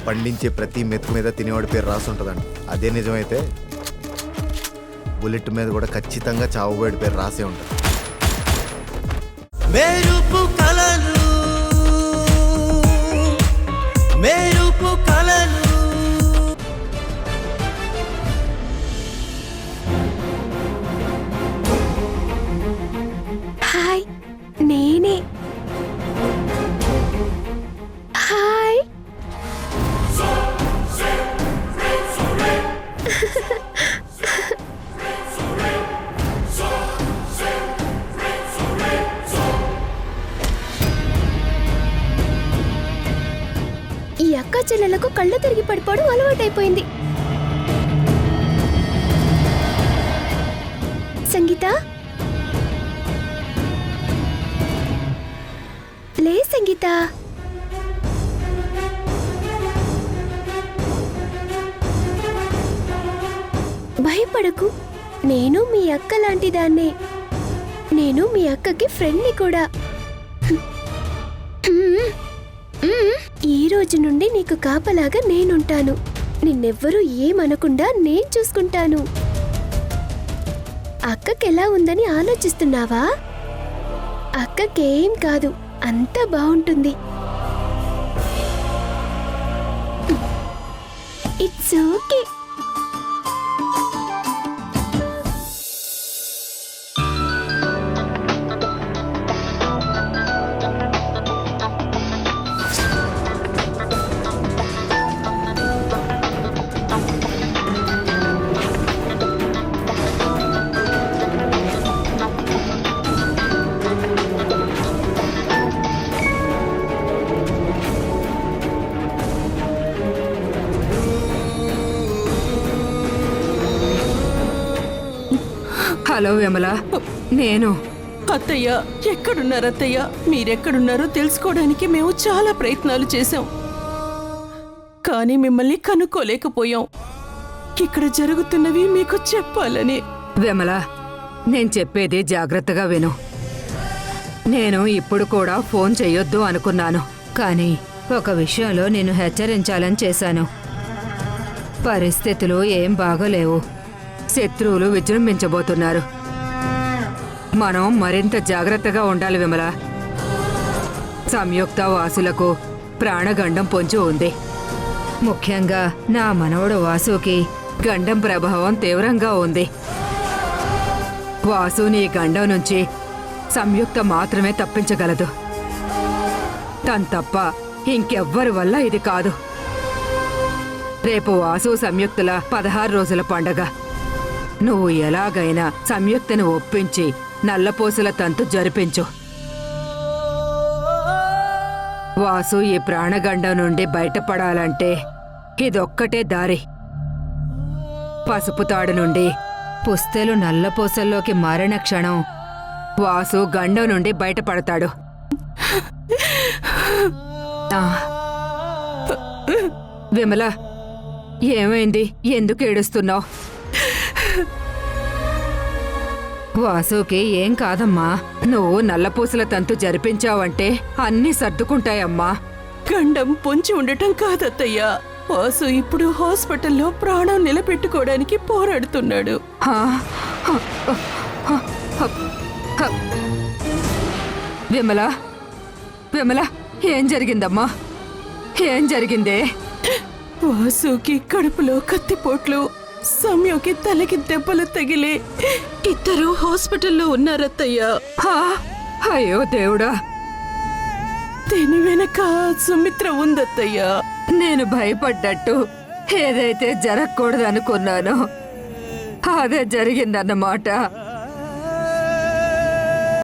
పండించే ప్రతి మెతుకు మీద తినేవాడి పేరు రాసి ఉంటుందండి. అదే నిజమైతే బుల్లెట్ మీద కూడా ఖచ్చితంగా చావుబోయేడి పేరు రాసే ఉంటుంది. మెరుపు కలలు మెరుపు కలలు హాయ్, నేనే. హాయ్. ఈ అక్క చెల్లెలకు కళ్ళు తిరిగి పడిపోవడం అలవాటైపోయింది. సంగీత, లే సంగీత. భయపడకు, నేను మీ అక్క లాంటి దాన్నే. నేను మీ అక్కకి ఫ్రెండ్ని కూడా. ఈ రోజు నుండి నీకు కాపలాగా నేనుంటాను. నిన్నెవ్వరూ ఏమనకుండా నేను చూసుకుంటాను. అక్కకెలా ఉందని ఆలోచిస్తున్నావా? అక్కకేం కాదు, అంతా బాగుంటుంది. It's okay. హలో విమల, నేను. అత్తయ్య, ఎక్కడున్నారు అత్తయ్య? మీరెక్కడున్నారో తెలుసుకోవడానికి మేము చాలా ప్రయత్నాలు చేశాం, కానీ మిమ్మల్ని కనుక్కోలేకపోయాం. ఇక్కడ జరుగుతున్నవి మీకు చెప్పాలని. విమల, నేను చెప్పేది జాగ్రత్తగా విను. నేను ఇప్పుడు కూడా ఫోన్ చెయ్యొద్దు అనుకున్నాను, కానీ ఒక విషయంలో నేను హెచ్చరించాలని చేశాను. పరిస్థితులు ఏం బాగోలేవు. శత్రువులు విజృంభించబోతున్నారు. మనం మరింత జాగ్రత్తగా ఉండాలి విమల. సంయుక్త వాసులకు ప్రాణగండం పొంచి ఉంది. ముఖ్యంగా నా మనవడు వాసుకి గండం ప్రభావం తీవ్రంగా ఉంది. వాసుని గండం నుంచి సంయుక్త మాత్రమే తప్పించగలదు. తను తప్ప ఇంకెవ్వరి వల్ల ఇది కాదు. రేపు వాసు సంయుక్తుల 16 రోజుల పండగ. నువ్వు ఎలాగైనా సంయుక్తను ఒప్పించి నల్లపోసుల తంతు జరిపించు. వాసు ఈ ప్రాణగండం నుండి బయటపడాలంటే ఇదొక్కటే దారి. పసుపు తాడు నుండి పుస్తెలు నల్లపూసల్లోకి మారిన క్షణం వాసు గండం నుండి బయటపడతాడు. విమల, ఏమైంది? ఎందుకు ఏడుస్తున్నావు? వాసుకి ఏం కాదమ్మా. నువ్వు నల్లపూసల తంతు జరిపించావంటే అన్నీ సర్దుకుంటాయమ్మా. గండం పొంచి ఉండటం కాదత్తయ్య. వాసు ఇప్పుడు హాస్పిటల్లో ప్రాణం నిలబెట్టుకోవడానికి పోరాడుతున్నాడు. విమల, విమల, ఏం జరిగిందమ్మా? ఏం జరిగిందే? వాసుకి కడుపులో కత్తిపోట్లు, సంయుకి తలకి దెబ్బలు తగిలే ఇద్దరు హాస్పిటల్లో ఉన్నారత్తయ్య. అయ్యో దేవుడా! దీని వెనక సుమిత్ర ఉందత్తయ్య. నేను భయపడ్డట్టు ఏదైతే జరగకూడదనుకున్నానో అదే జరిగిందన్నమాట.